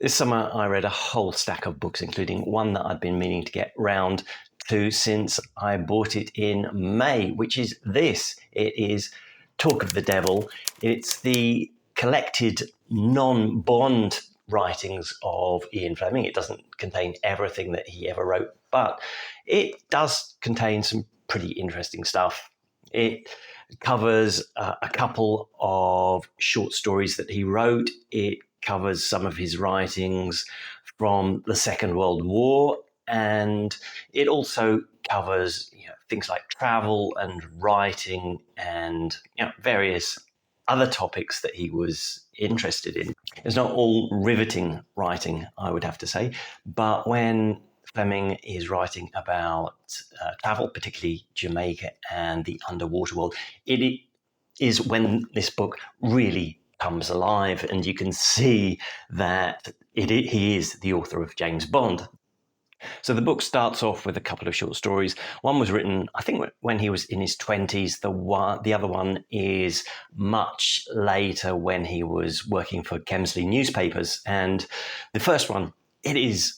This summer, I read a whole stack of books, including one that I'd been meaning to get round to since I bought it in May, which is this. It is Talk of the Devil. It's the collected non-Bond writings of Ian Fleming. It doesn't contain everything that he ever wrote, but it does contain some pretty interesting stuff. It covers a couple of short stories that he wrote. It covers some of his writings from the Second World War, and it also covers things like travel and writing and various other topics that he was interested in. It's not all riveting writing, I would have to say, but when Fleming is writing about travel, particularly Jamaica and the underwater world, it is when this book really comes alive, and you can see that he is the author of James Bond. So the book starts off with a couple of short stories. One was written, I think, when he was in his 20s. The other one is much later when he was working for Kemsley newspapers. And the first one, it is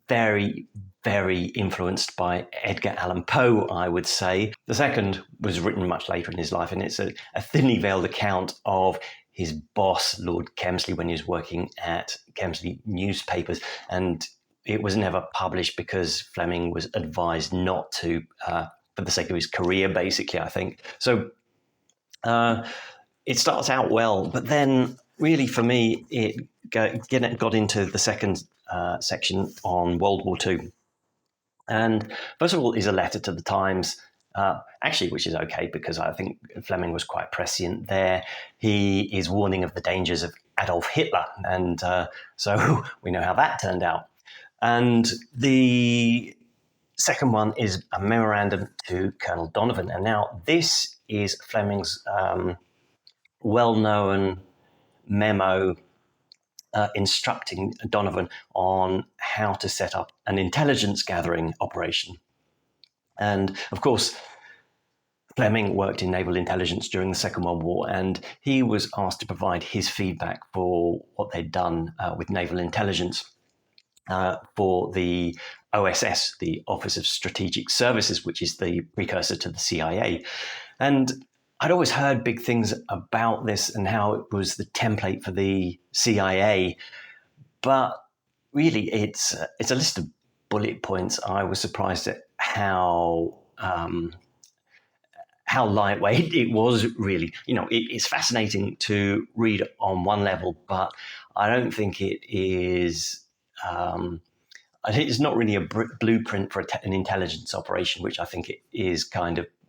very, very influenced by Edgar Allan Poe, I would say. The second was written much later in his life, and it's a thinly veiled account of his boss, Lord Kemsley, when he was working at Kemsley newspapers. And it was never published because Fleming was advised not to, for the sake of his career, basically, I think. So it starts out well, but then really for me, it got into the second section on World War II. And first of all is a letter to the Times, actually, which is okay because I think Fleming was quite prescient there. He is warning of the dangers of Adolf Hitler, and so we know how that turned out. And the second one is a memorandum to Colonel Donovan. And now this is Fleming's well-known memo instructing Donovan on how to set up an intelligence gathering operation. And of course, Fleming worked in naval intelligence during the Second World War, and he was asked to provide his feedback for what they'd done with naval intelligence for the OSS, the Office of Strategic Services, which is the precursor to the CIA. And I'd always heard big things about this and how it was the template for the CIA, but really it's a list of bullet points. I was surprised at how lightweight it was, really. It's fascinating to read on one level, but I don't think it is. I think it's not really a blueprint for an intelligence operation, which I think it is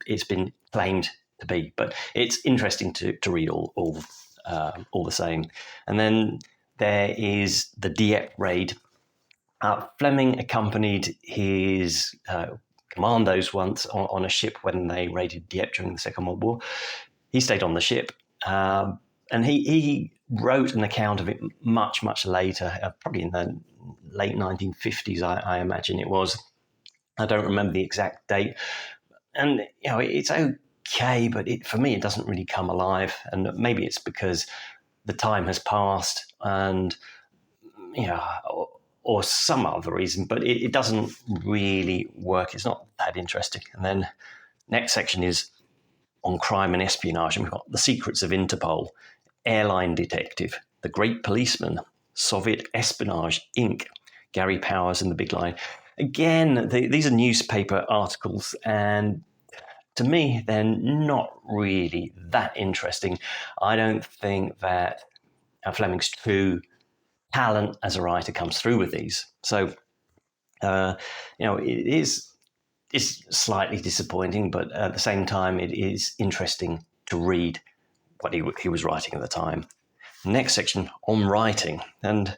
it's been claimed to be. But it's interesting to read all the same. And then there is the Dieppe raid. Fleming accompanied his commandos once on a ship when they raided Dieppe during the Second World War. He stayed on the ship, and he wrote an account of it much, much later, probably in the late 1950s, I imagine it was. I don't remember the exact date. And, it's okay, but for me, it doesn't really come alive. And maybe it's because the time has passed and, or some other reason, but it doesn't really work. It's not that interesting. And then next section is on crime and espionage. And we've got The Secrets of Interpol, Airline Detective, The Great Policeman, Soviet Espionage, Inc., Gary Powers and the Big Line. Again, these are newspaper articles, and to me, they're not really that interesting. I don't think that Fleming's true talent as a writer comes through with these. So, it's slightly disappointing, but at the same time, it is interesting to read what he was writing at the time. Next section on writing, and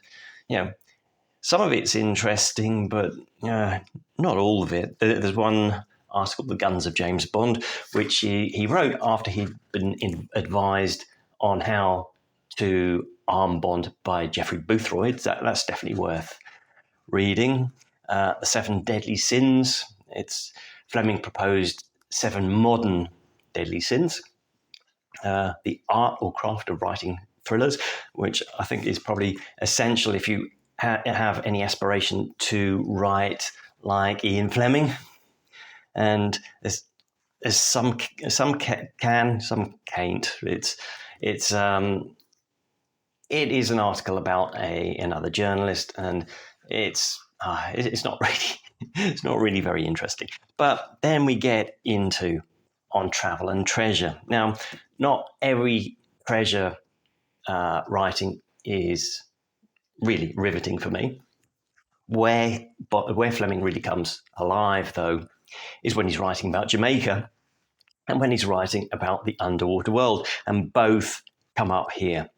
some of it's interesting, but not all of it. There's one article, The Guns of James Bond, which he wrote after he'd been advised on how to arm Bond by Geoffrey Boothroyd. That's definitely worth reading. The Seven Deadly Sins. It's Fleming proposed 7 modern deadly sins. The art or craft of writing thrillers, which I think is probably essential if you have any aspiration to write like Ian Fleming, and there's some can, some can't. It is an article about another journalist, and it's not really it's not really very interesting. But then we get into On Travel and Treasure. Now, not every treasure writing is really riveting for me. Where Fleming really comes alive, though, is when he's writing about Jamaica and when he's writing about the underwater world, and both come up here.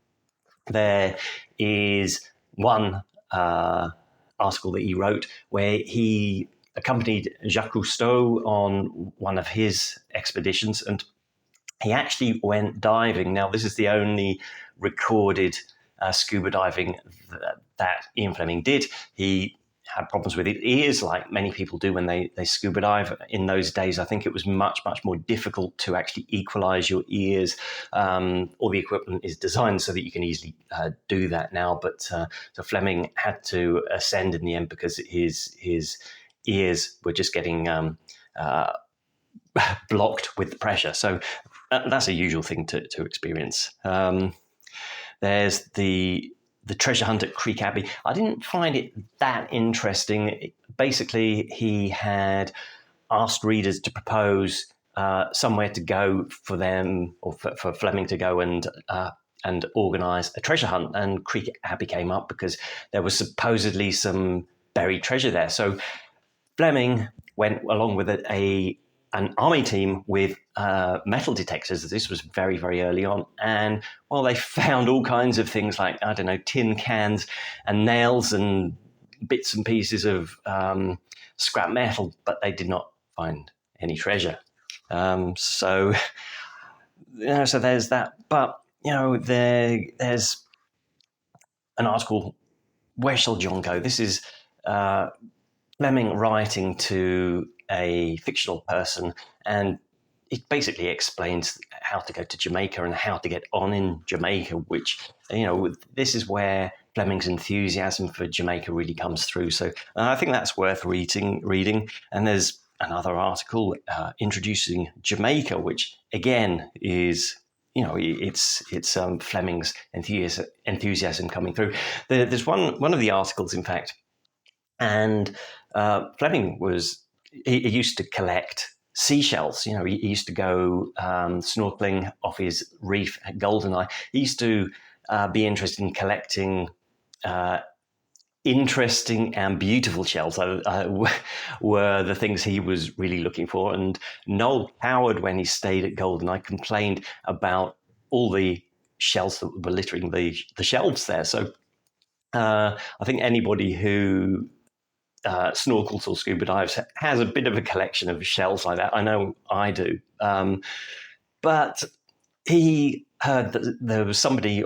There is one article that he wrote where he accompanied Jacques Cousteau on one of his expeditions, and he actually went diving. Now, this is the only recorded scuba diving that Ian Fleming did. He had problems with his ears, like many people do when they scuba dive. In those days, I think it was much, much more difficult to actually equalize your ears. All the equipment is designed so that you can easily do that now. But so Fleming had to ascend in the end because his ears were just getting blocked with the pressure. So that's a usual thing to experience. There's the treasure hunt at Creek Abbey. I didn't find it that interesting. Basically, he had asked readers to propose somewhere to go for them, or for Fleming to go and organise a treasure hunt. And Creek Abbey came up because there was supposedly some buried treasure there. So Fleming went along with an army team with metal detectors. This was very, very early on. And well, they found all kinds of things like, I don't know, tin cans and nails and bits and pieces of scrap metal, but they did not find any treasure. So there's that. But, there's an article, Where Shall John Go? This is Fleming writing to a fictional person, and it basically explains how to go to Jamaica and how to get on in Jamaica, which, this is where Fleming's enthusiasm for Jamaica really comes through. So I think that's worth reading. And there's another article introducing Jamaica, which again is, it's Fleming's enthusiasm coming through. There's one of the articles, in fact, and Fleming he used to collect seashells. He used to go snorkeling off his reef at Goldeneye. He used to be interested in collecting interesting and beautiful shells were the things he was really looking for. And Noel Howard, when he stayed at Goldeneye, complained about all the shells that were littering the shelves there. So I think anybody who snorkels or scuba dives has a bit of a collection of shells like that. I know I do. But he heard that there was somebody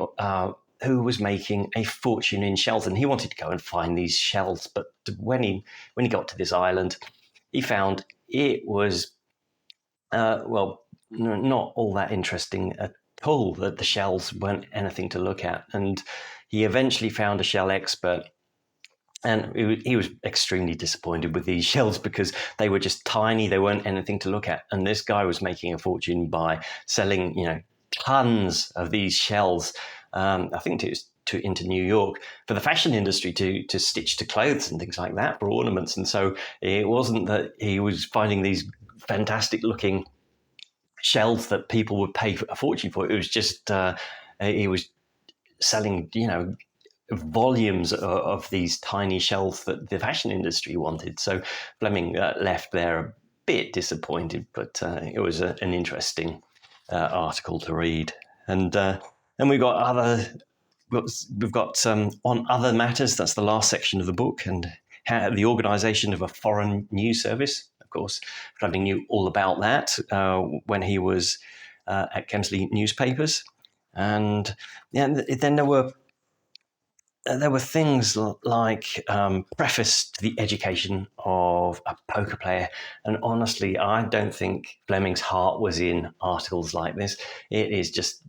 who was making a fortune in shells, and he wanted to go and find these shells. But when he got to this island, he found it was, not all that interesting at all, that the shells weren't anything to look at. And he eventually found a shell expert, and he was extremely disappointed with these shells because they were just tiny. They weren't anything to look at. And this guy was making a fortune by selling, tons of these shells. I think it was into New York for the fashion industry to stitch to clothes and things like that, for ornaments. And so it wasn't that he was finding these fantastic looking shells that people would pay a fortune for. It was just he was selling, volumes of these tiny shells that the fashion industry wanted. So Fleming left there a bit disappointed, but it was an interesting article to read. And we've got On Other Matters. That's the last section of the book, and how the organisation of a foreign news service. Of course, Fleming knew all about that when he was at Kemsley Newspapers. And then there were things like preface to the education of a poker player. And honestly, I don't think Fleming's heart was in articles like this. It's just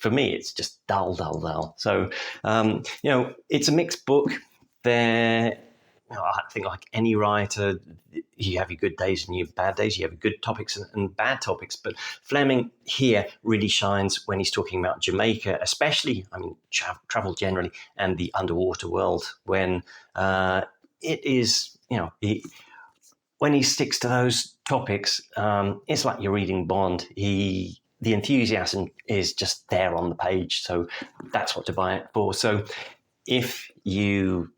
for me, it's just dull. So, it's a mixed book. They're, I think, like any writer, you have your good days and your bad days. You have good topics and bad topics. But Fleming here really shines when he's talking about Jamaica, especially, I mean, travel generally, and the underwater world, when it is, when he sticks to those topics, it's like you're reading Bond. The enthusiasm is just there on the page. So that's what to buy it for. So if you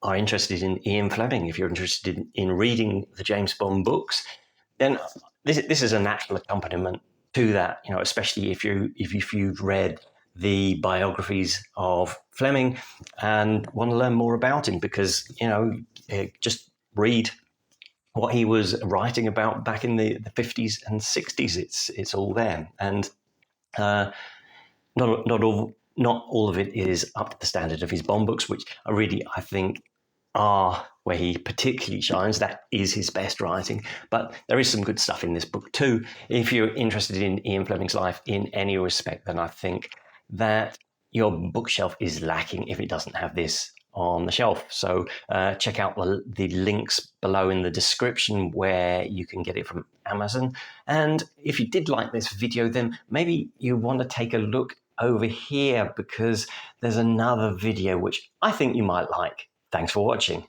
are interested in Ian Fleming, if you're interested in reading the James Bond books, then this is a natural accompaniment to that. Especially if you've read the biographies of Fleming and want to learn more about him, because just read what he was writing about back in the 50s and 60s. It's all there, and not all of it is up to the standard of his Bond books, which I think are where he particularly shines. That is his best writing. But there is some good stuff in this book too. If you're interested in Ian Fleming's life in any respect, then I think that your bookshelf is lacking if it doesn't have this on the shelf. So check out the links below in the description where you can get it from Amazon. And if you did like this video, then maybe you want to take a look over here, because there's another video which I think you might like. Thanks for watching.